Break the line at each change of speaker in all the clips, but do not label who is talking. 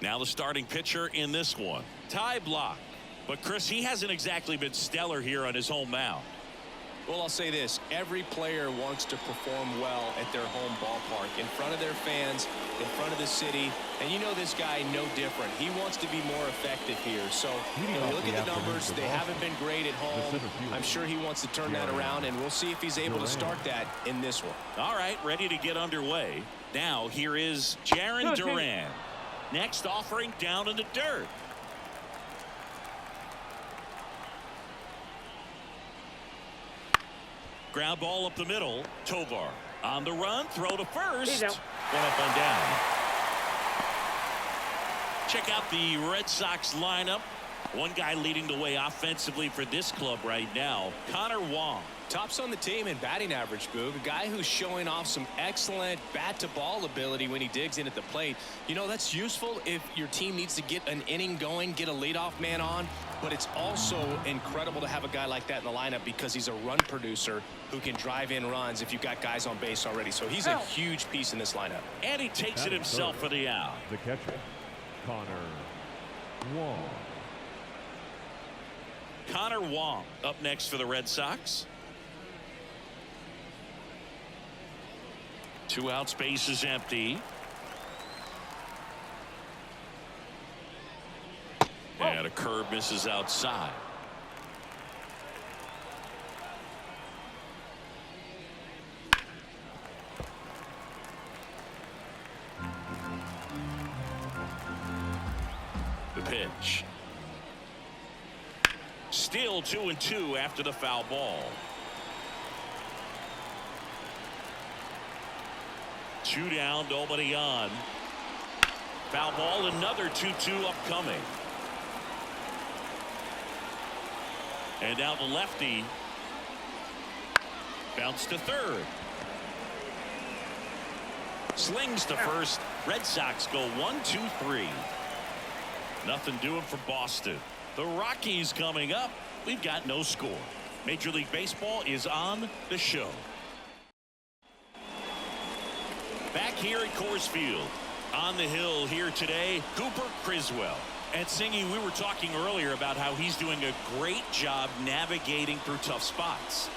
Now the starting pitcher in this one. Ty Block. But Chris, he hasn't exactly been stellar here on his home mound.
Well, I'll say this. Every player wants to perform well at their home ballpark, in front of their fans, in front of the city. And you know this guy no different. He wants to be more effective here. So you look at the numbers. They haven't been great at home. I'm sure he wants to turn that around, and we'll see if he's able to start that in this one.
All right, ready to get underway. Now here is Jarren Duran. Next offering down in the dirt. Ground ball up the middle. Tovar on the run. Throw to first. One up and down. Check out the Red Sox lineup. One guy leading the way offensively for this club right now, Connor Wong.
Tops on the team in batting average, Boog. A guy who's showing off some excellent bat-to-ball ability when he digs in at the plate. You know, that's useful if your team needs to get an inning going, get a leadoff man on. But it's also incredible to have a guy like that in the lineup because he's a run producer who can drive in runs if you've got guys on base already. So he's a huge piece in this lineup.
And he takes it himself for the out.
The catcher, Connor Wong.
Connor Wong up next for the Red Sox. 2 outs, base is empty. And a curve misses outside. The pitch. Still 2-2 after the foul ball. 2 down, nobody on. Foul ball, another 2-2 upcoming. And now the lefty. Bounce to third. Slings to first. Red Sox go 1-2-3. Nothing doing for Boston. The Rockies coming up. We've got no score. Major League Baseball is on the show. Back here at Coors Field. On the hill here today, Cooper Criswell. And Singy, we were talking earlier about how he's doing a great job navigating through tough spots.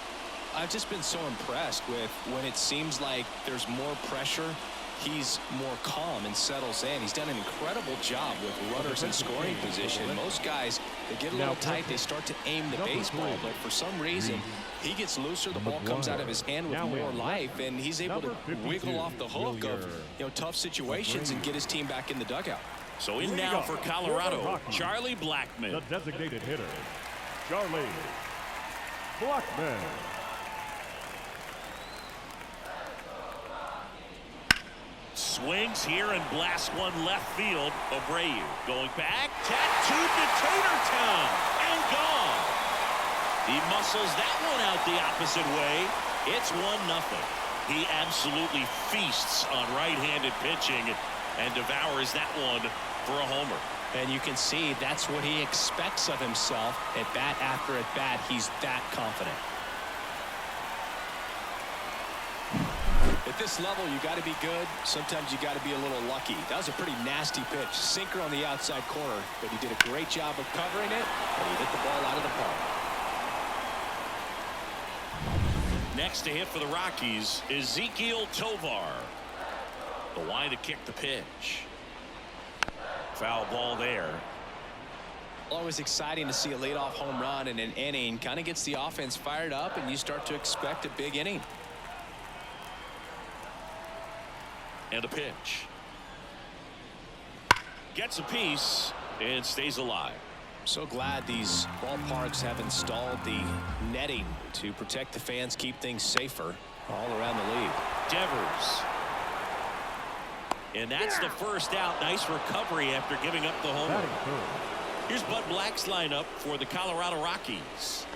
I've just been so impressed with when it seems like there's more pressure, he's more calm and settles in. He's done an incredible job with runners in scoring position. Most guys, they get a little tight, they start to aim the baseball, but for some reason, he gets looser, the ball comes out of his hand with more life, and he's able to wiggle off the hook of tough situations and get his team back in the dugout.
So in now for Colorado, Charlie Blackmon.
The designated hitter, Charlie Blackmon.
Swings here and blasts one left field. Abreu going back. Tattooed to Tatertown and gone. He muscles that one out the opposite way. It's 1-0. He absolutely feasts on right-handed pitching and devours that one for a homer.
And you can see that's what he expects of himself at bat after at bat. He's that confident. At this level, you got to be good. Sometimes you got to be a little lucky. That was a pretty nasty pitch. Sinker on the outside corner, but he did a great job of covering it, and he hit the ball out of the park.
Next to hit for the Rockies is Ezequiel Tovar. The line to kick the pitch. Foul ball there.
Always exciting to see a leadoff home run in an inning. Kind of gets the offense fired up, and you start to expect a big inning.
And a pitch. Gets a piece and stays alive.
So glad these ballparks have installed the netting to protect the fans, keep things safer all around the league.
Devers. And that's the first out. Nice recovery after giving up the homer. Here's Bud Black's lineup for the Colorado Rockies.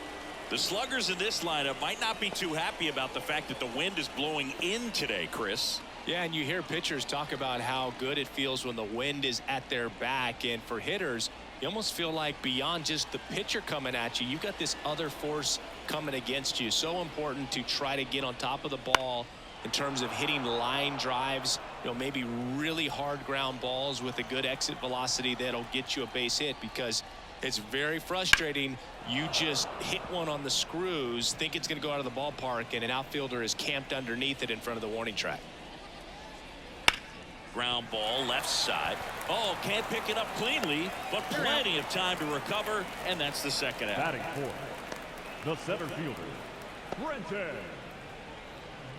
The sluggers in this lineup might not be too happy about the fact that the wind is blowing in today, Chris.
Yeah, and you hear pitchers talk about how good it feels when the wind is at their back. And for hitters, you almost feel like beyond just the pitcher coming at you, you've got this other force coming against you. So important to try to get on top of the ball in terms of hitting line drives, maybe really hard ground balls with a good exit velocity that'll get you a base hit, because it's very frustrating. You just hit one on the screws, think it's going to go out of the ballpark, and an outfielder is camped underneath it in front of the warning track.
Ground ball left side. Oh, can't pick it up cleanly, but plenty of time to recover, and that's the second out.
Batting fourth, the center fielder, Brenton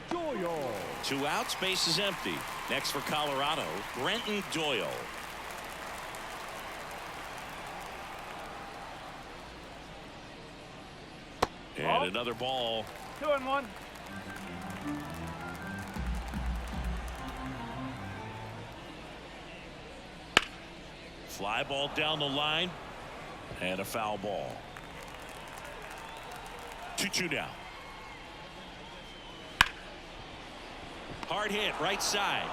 Doyle.
2 outs, base is empty. Next for Colorado, Brenton Doyle. And another ball.
2-1.
Fly ball down the line, and a foul ball. 2-2 now. Hard hit right side.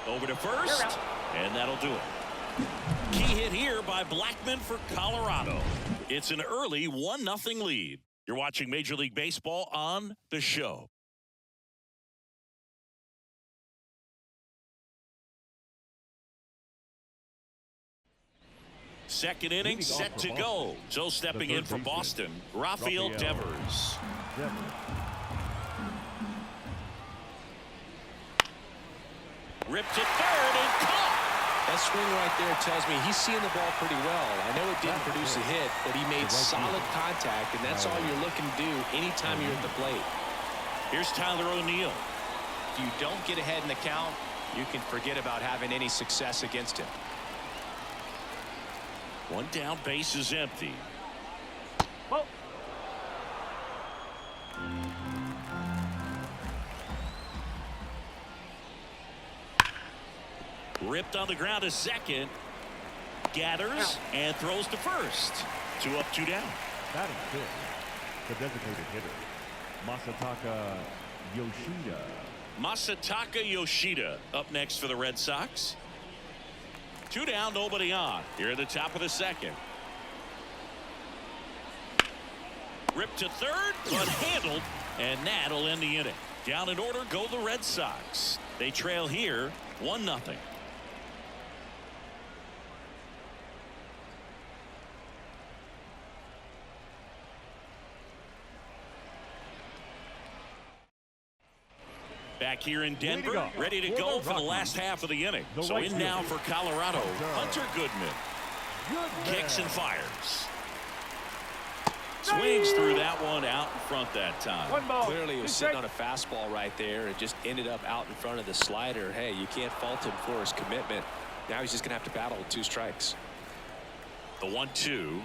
Over to first, and that'll do it. Key hit here by Blackmon for Colorado. It's an early 1-0 lead. You're watching Major League Baseball on The Show. Second inning set to go. So stepping in for Boston, Rafael Devers. Ripped to third and caught.
That swing right there tells me he's seeing the ball pretty well. I know it didn't produce a hit, but he made solid contact, and that's all you're looking to do anytime you're at the plate.
Here's Tyler O'Neill.
If you don't get ahead in the count, you can forget about having any success against him.
1 down, base is empty.
Well,
Ripped on the ground to second. Gathers and throws to first. 2 up, 2 down.
Batting fifth, the designated hitter, Masataka Yoshida.
Masataka Yoshida up next for the Red Sox. 2 down, nobody on. Here at the top of the second. Ripped to third, but handled, and that'll end the inning. Down in order go the Red Sox. They trail here 1-0. Back here in Denver, ready to go for the last half of the inning. So in now for Colorado, Hunter Goodman. Kicks and fires. Swings through that one out in front that time.
Clearly he was sitting on a fastball right there. It just ended up out in front of the slider. Hey, you can't fault him for his commitment. Now he's just going to have to battle with 2 strikes.
The 1-2.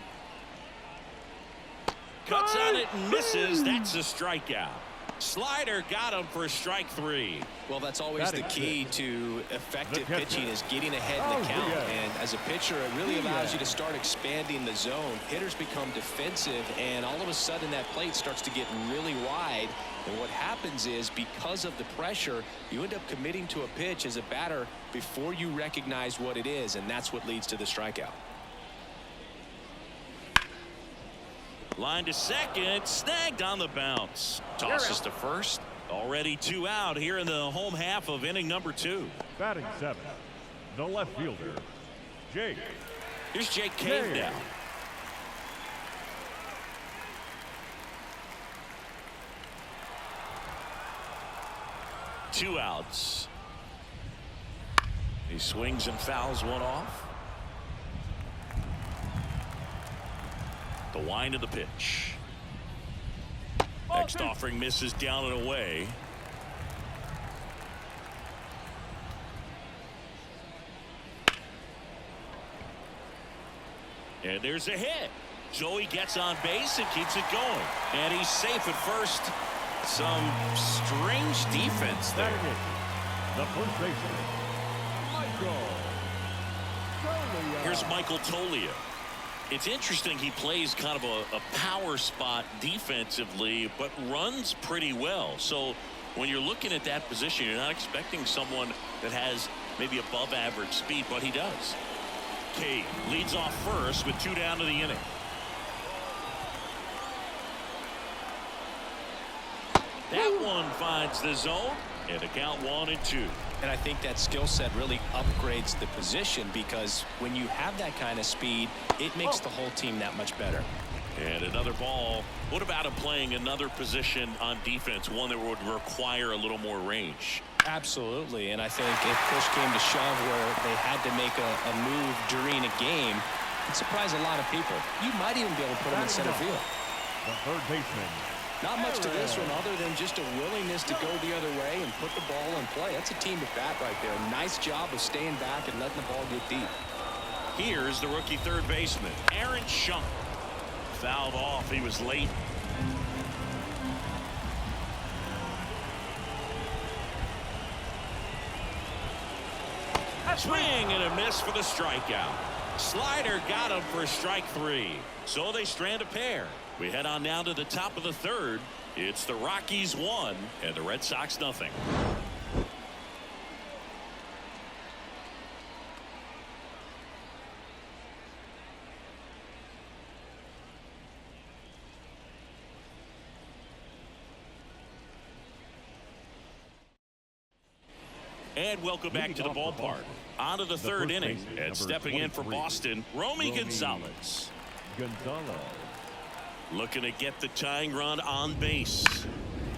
Cuts on it and misses. That's a strikeout. Slider got him for strike 3.
Well, that's always the key to effective pitching, is getting ahead in the count. And as a pitcher, it really allows you to start expanding the zone. Hitters become defensive, and all of a sudden that plate starts to get really wide. And what happens is, because of the pressure, you end up committing to a pitch as a batter before you recognize what it is, and that's what leads to the strikeout.
Line to second, snagged on the bounce. Tosses to first. Already 2 out here in the home half of inning number 2.
Batting seventh, the left fielder, Jake.
Here's Jake Cave now. Two outs. He swings and fouls one off. The wind of the pitch. Next offering misses down and away. And there's a hit. Joey gets on base and keeps it going. And he's safe at first. Some strange defense there.
The first baseman, Michael Toglia.
Here's Michael Toglia. It's interesting, he plays kind of a power spot defensively, but runs pretty well. So when you're looking at that position, you're not expecting someone that has maybe above average speed, but he does. Cade leads off first with 2 down to the inning. That one finds the zone, And a count 1-2.
And I think that skill set really upgrades the position, because when you have that kind of speed, it makes the whole team that much better.
And another ball. What about him playing another position on defense, one that would require a little more range?
Absolutely. And I think if push came to shove where they had to make a move during a game, it'd surprise a lot of people. You might even be able to put him in center field.
The third baseman.
Not much to this one other than just a willingness to go the other way and put the ball in play. That's a team at bat right there. Nice job of staying back and letting the ball get deep.
Here's the rookie third baseman, Aaron Schunk. Fouled off. He was late. Swing and a miss for the strikeout. Slider got him for strike 3. So they strand a pair. We head on down to the top of the third. It's the Rockies 1 and the Red Sox nothing. And welcome back to the ballpark. On to the third inning. And stepping in for Boston, Romy Gonzalez. Looking to get the tying run on base.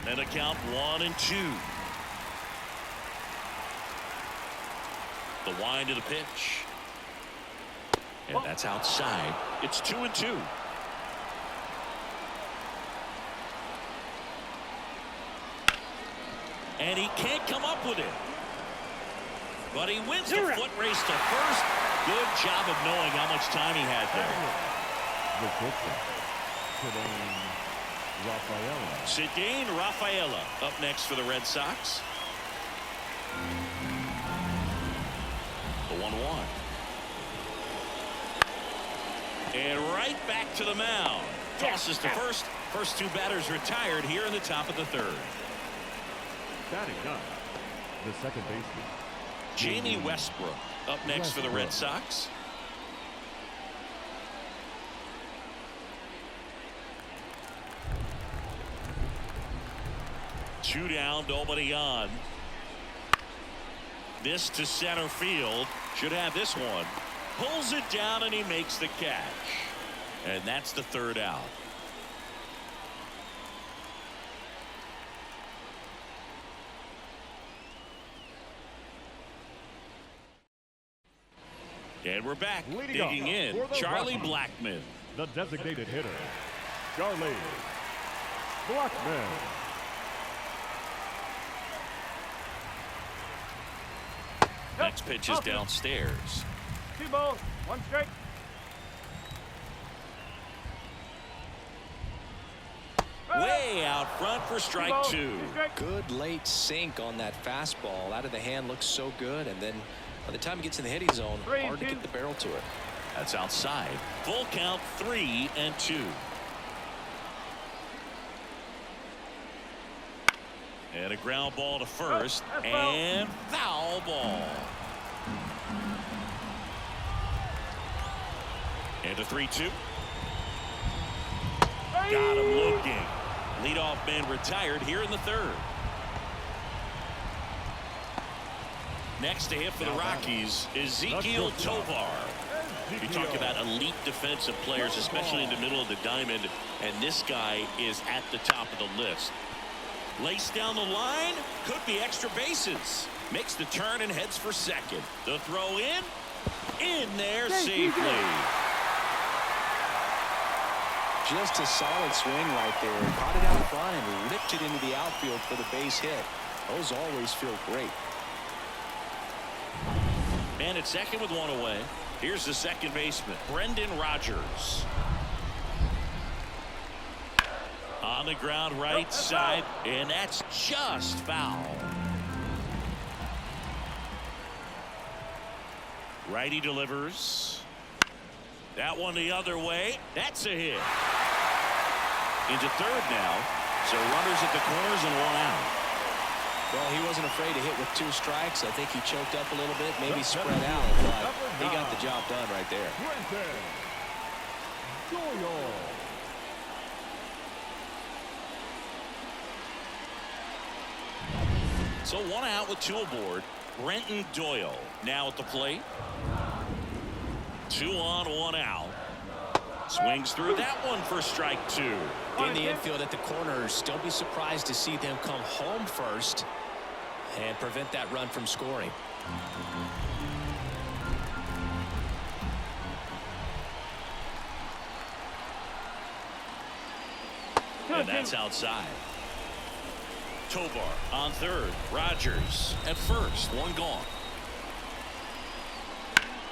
And a count 1-2. The wind of the pitch. And that's outside. It's 2-2. And he can't come up with it. But he wins the foot race to first. Good job of knowing how much time he had there. Cedane Rafaela up next for the Red Sox. The 1-1. And right back to the mound. Tosses to first. First two batters retired here in the top of the third.
Batting up, the second baseman,
Jamie Westbrook up next for the Red Sox. Two down, nobody on. This to center field. Should have this one. Pulls it down and he makes the catch. And that's the third out. And we're back. Digging in, Charlie Blackmon.
the designated hitter, Charlie Blackmon.
Next pitch is downstairs.
2 balls, 1 strike.
Way out front for strike 2.
Good late sink on that fastball. Out of the hand, looks so good, and then by the time it gets in the hitting zone, hard to get the barrel to it.
That's outside. Full count, 3-2. And a ground ball to first, and foul ball. And a 3-2. Got him looking. Leadoff man retired here in the third. Next to hit for the Rockies, Ezequiel Tovar. You talk about elite defensive players, especially in the middle of the diamond, and this guy is at the top of the list. Laced down the line, could be extra bases. Makes the turn and heads for second. The throw in there safely.
Just a solid swing right there. Caught it out front and ripped it into the outfield for the base hit. Those always feel great.
And at second with one away, here's the second baseman, Brendan Rodgers. On the ground right side, and that's just foul. Righty delivers. That one the other way. That's a hit. Into third now. So runners at the corners and one out.
Well, he wasn't afraid to hit with 2 strikes. I think he choked up a little bit, maybe spread out, but he got the job done right there.
So 1 out with 2 aboard. Brenton Doyle now at the plate. 2 on, 1 out. Swings through that one for strike 2.
In the infield at the corners, don't be surprised to see them come home first and prevent that run from scoring.
And that's outside. Tovar on third. Rogers at first. 1 gone.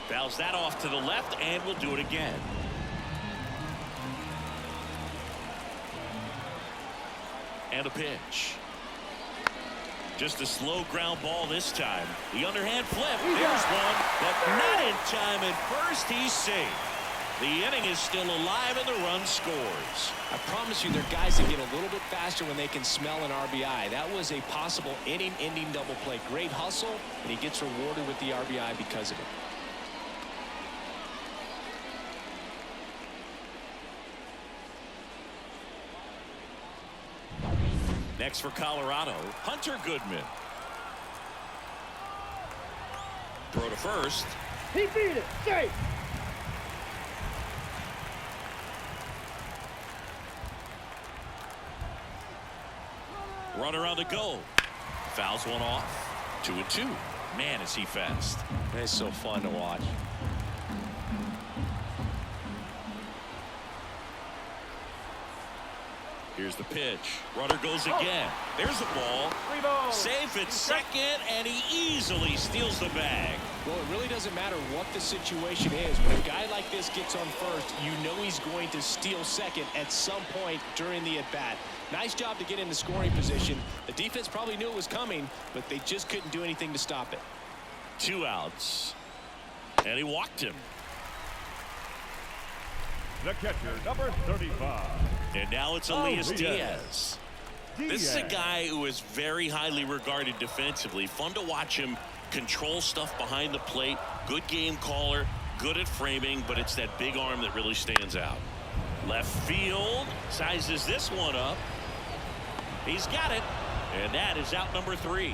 Fouls that off to the left, and we'll do it again. And a pitch. Just a slow ground ball this time. The underhand flip. There's one, but not in time. At first, he's safe. The inning is still alive, and the run scores.
I promise you, there are guys that get a little bit faster when they can smell an RBI. That was a possible inning-ending double play. Great hustle, and he gets rewarded with the RBI because of it.
Next for Colorado, Hunter Goodman. Throw to first.
He beat it. Safe.
Runner on the go. Fouls one off. 2-2. Man, is he fast.
It's so fun to watch.
Here's the pitch. Runner goes again. There's the ball. Safe at second, and he easily steals the bag.
Well, it really doesn't matter what the situation is. When a guy like this gets on first, you know he's going to steal second at some point during the at-bat. Nice job to get into scoring position. The defense probably knew it was coming, but they just couldn't do anything to stop it.
2 outs. And he walked him.
The catcher, number 35.
And now it's Elias Diaz. This is a guy who is very highly regarded defensively. Fun to watch him control stuff behind the plate. Good game caller, good at framing, but it's that big arm that really stands out. Left field sizes this one up. He's got it, and that is out number 3.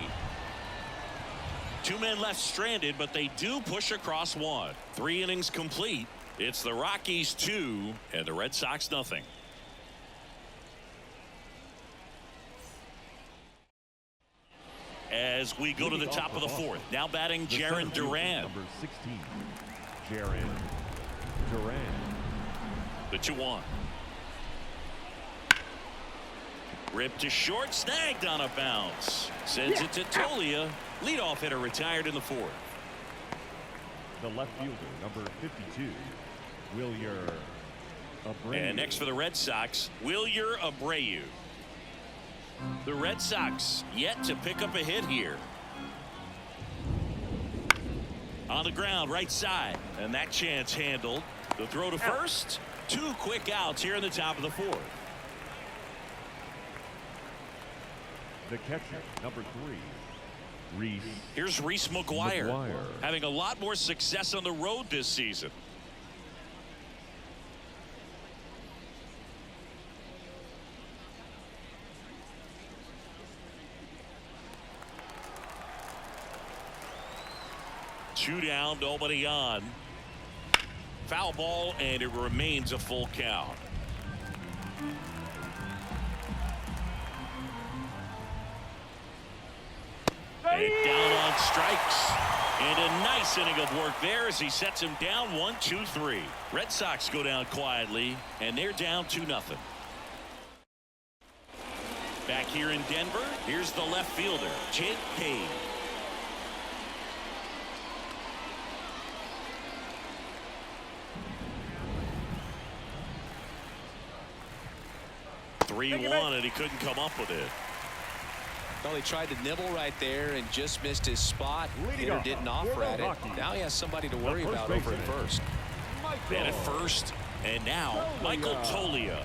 2 men left stranded, but they do push across 1. 3 innings complete. It's the Rockies 2 and the Red Sox nothing. As we go to the top of the 4th, now batting Jarren Duran.
Number 16, Jarren Duran.
The 2-1. Ripped to short, snagged on a bounce. Sends it to Tolia. Leadoff hitter retired in the 4th.
The left fielder, number 52, Wilyer Abreu.
And next for the Red Sox, Wilyer Abreu. The Red Sox yet to pick up a hit here. On the ground, right side, and that chance handled. The throw to first. 2 quick outs here in the top of the 4th.
The catcher, number 3, Reese.
Here's Reese McGuire, having a lot more success on the road this season. Two down, nobody on. Foul ball, and it remains a full count. And down on strikes. And a nice inning of work there as he sets him down 1-2-3. Red Sox go down quietly, and they're down 2-0. Back here in Denver, here's the left fielder, Jake Cave. (3-1) and he couldn't come up with it.
Well, he tried to nibble right there and just missed his spot. Hitter didn't offer at it. Now he has somebody to worry about over at first.
And at first, and now Michael Tolia.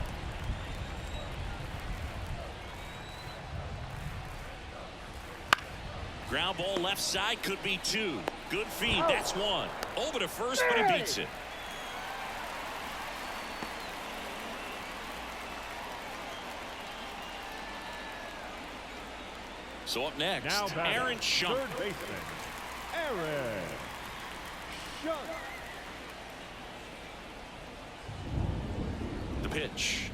Ground ball left side, could be 2. Good feed, that's 1. Over to first, but he beats it. So up next,
Now batting,
Aaron Schunt.
third baseman, Aaron Schunt.
The pitch.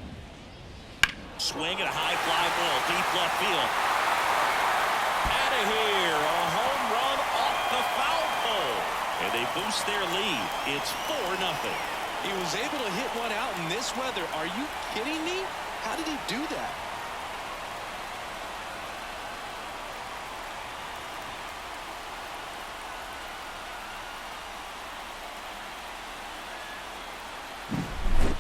Swing and a high fly ball, deep left field. Out of here, a home run off the foul pole. And they boost their lead. It's 4-0.
He was able to hit one out in this weather. Are you kidding me? How did he do that?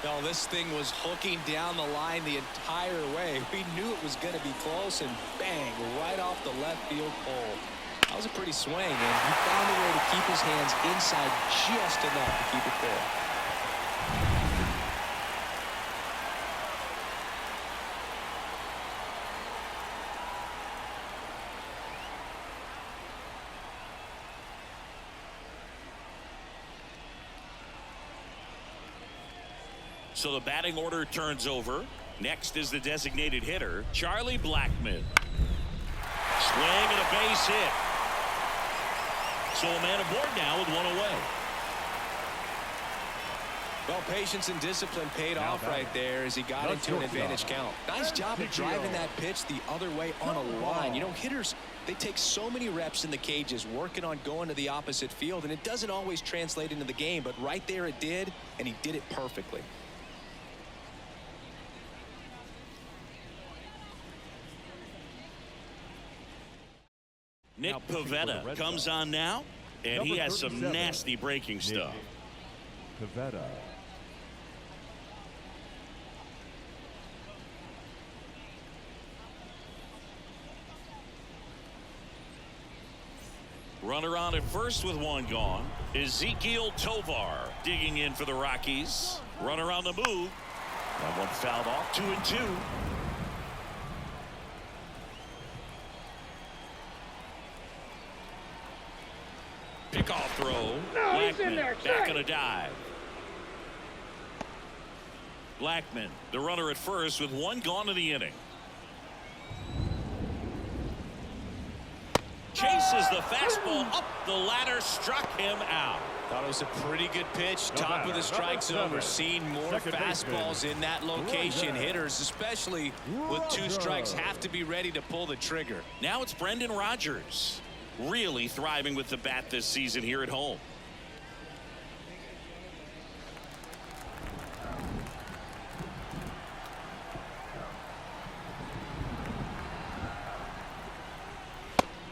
No, this thing was hooking down the line the entire way. We knew it was going to be close, and bang, right off the left field pole. That was a pretty swing, and he found a way to keep his hands inside just enough to keep it there.
So the batting order turns over. Next is the designated hitter, Charlie Blackmon. Swing and a base hit. So a man aboard now with one away.
Well, patience and discipline paid off right there as he got into an advantage count. Nice job of driving that pitch the other way on a line. You know, hitters, they take so many reps in the cages working on going to the opposite field, and it doesn't always translate into the game, but right there it did, and he did it perfectly.
Nick Pivetta comes on now, and he has some nasty breaking stuff.
Pivetta.
Runner on at first with one gone. Ezekiel Tovar digging in for the Rockies. Runner on the move. That one fouled off, 2-2. Pickoff throw.
No, he's in
Blackmon
there.
back on a dive. Blackmon, the runner at first with one gone in the inning. Chases the fastball up the ladder, struck him out.
Thought it was a pretty good pitch. Top of the strike zone. We're seeing more fastballs in that location. Hitters, especially with two strikes, have to be ready to pull the trigger.
Now it's Brendan Rodgers. Really thriving with the bat this season here at home.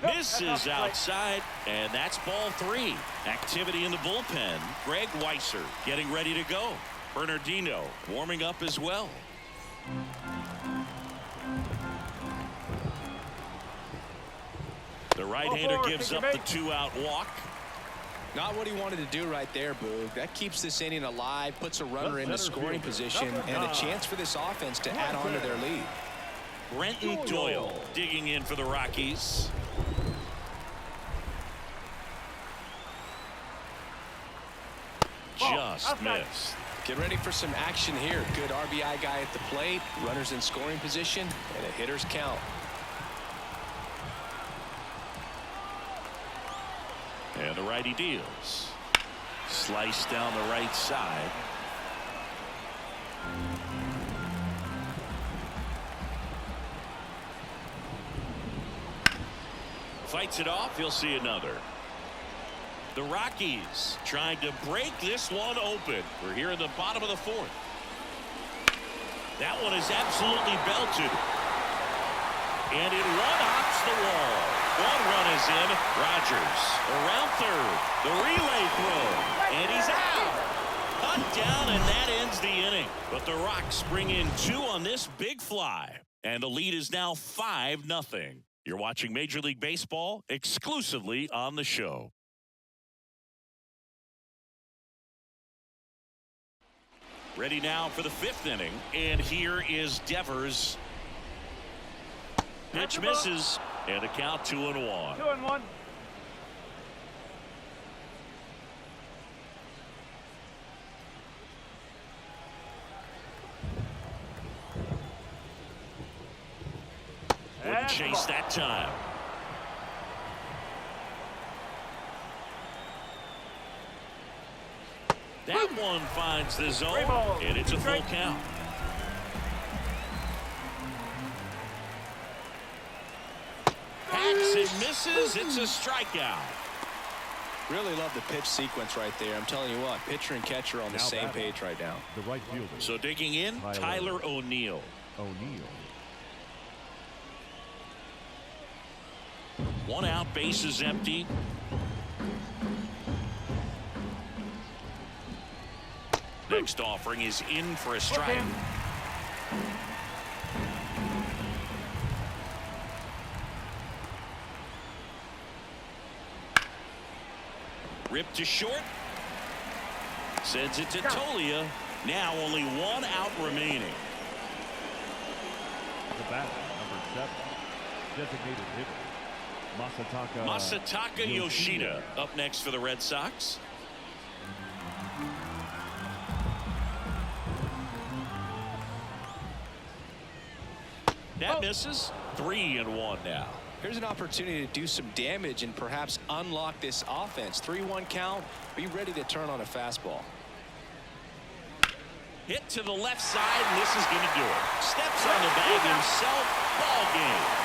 Misses outside, and that's ball 3. Activity in the bullpen. Greg Weisser getting ready to go. Bernardino warming up as well. The right-hander gives up the 2-out walk.
Not what he wanted to do right there, Boog. That keeps this inning alive, puts a runner into scoring position, and a chance for this offense to add on to their lead.
Brenton Doyle digging in for the Rockies. Just missed.
Get ready for some action here. Good RBI guy at the plate, runners in scoring position, and a hitter's count.
And the righty deals. Slice down the right side. Fights it off. He'll see another. The Rockies trying to break this one open. We're here in the bottom of the 4th. That one is absolutely belted. And it one-hops the wall. One run is in. Rodgers around third. The relay throw. And he's out. Cut down, and that ends the inning. But the Rocks bring in 2 on this big fly. And the lead is now 5-0. You're watching Major League Baseball exclusively on the show. Ready now for the 5th inning. And here is Devers. Pitch misses. And a count 2-1.
2-1.
Wouldn't chase that time. That one finds the zone, and it's a full count. Hacks and misses. It's a strikeout.
Really love the pitch sequence right there. I'm telling you what, pitcher and catcher on the same page right now.
The right fielder.
So digging in, Tyler O'Neill. One out, bases empty. Next offering is in for a strike. Ripped to short. Sends it to Tolia. Now only one out remaining.
The bat, number 7. Designated hitter.
Masataka Yoshida up next for the Red Sox. That misses. 3-1 now.
Here's an opportunity to do some damage and perhaps unlock this offense. 3-1 count. Be ready to turn on a fastball.
Hit to the left side, and this is going to do it. Steps on the bag himself. Ball game.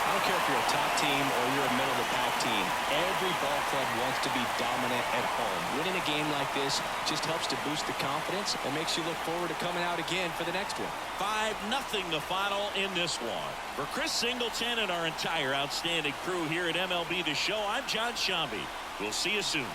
I don't care if you're a top team or you're a middle-of-the-pack team. Every ball club wants to be dominant at home. Winning a game like this just helps to boost the confidence and makes you look forward to coming out again for the next one.
5-0 the final in this one. For Chris Singleton and our entire outstanding crew here at MLB The Show, I'm John Shambi. We'll see you soon.